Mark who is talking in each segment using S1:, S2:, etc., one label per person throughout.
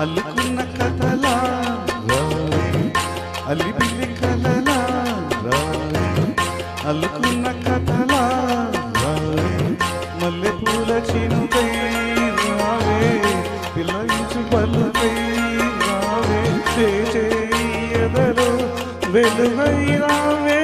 S1: అల్లుకున్న కథలా రావే అల్లి పిల్లి కలలా రావే అల్లుకున్న కథలా రావే మల్లె పూల చినుకై రావే పిల్లయించు పలుకై రావే చేయదలో వెలుగై రావే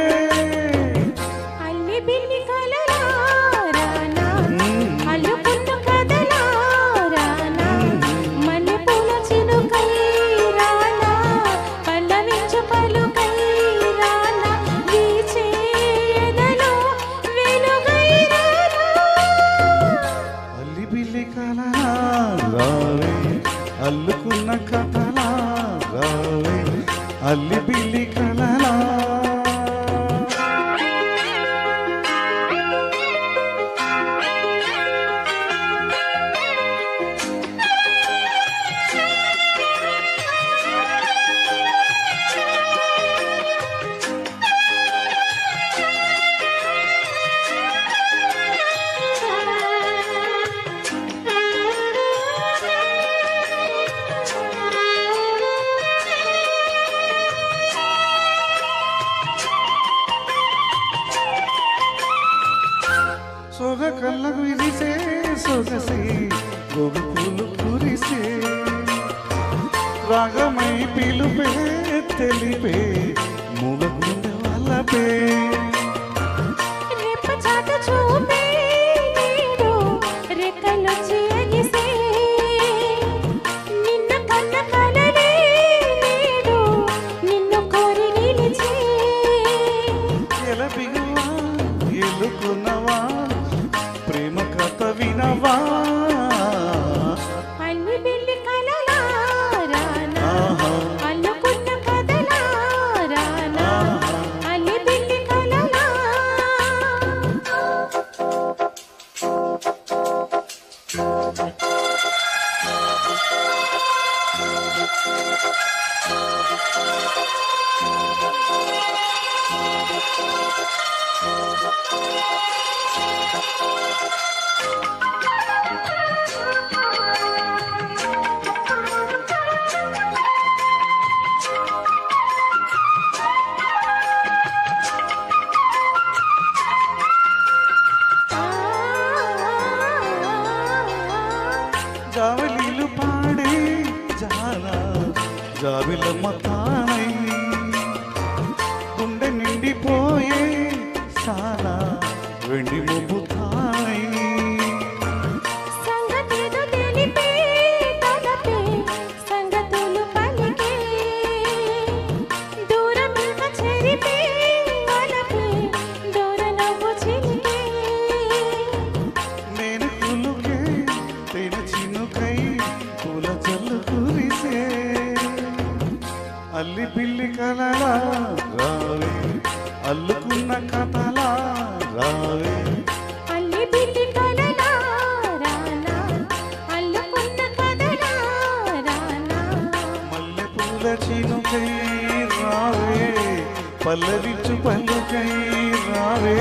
S1: అల్లుకున్న కథలా రావే అల్లి బిల్లి కలలా సొగ కళ్ళకు విరిసే సొగసే గోగు పూలు కురిసే రాగమై పిలుపే తెలిపే మూగ గుండె వల్లపే ఎలుకున్నవా ప్రేమ కథ వినవా
S2: అల్లి బిల్లి కలలా రానా అల్లుకున్న కథలా రానా అల్లి బిల్లి కలలా
S1: జావలీలు పాడే జానా జాబిలమ్మ తానై గుండె నిండిపోయే సానా వెండి ముబ్బు తానై
S2: సంగతేదో తెలిపే తలపే సంగతులు పలికే దూరం ఇంకా చెరిపే వలపే దూర నవ్వు చిలికే
S1: నేను కులుకే తేన చినుకై పూల జల్లు కురిసే అల్లి పిల్లి కలలా రావే అల్లుకున్న కథలా రావే
S2: అల్లి బిల్లి కలలా రానా అల్లుకున్న కథలా రానా
S1: మల్లె పూల చినుకై రావే పల్లవించు పలుకై రావే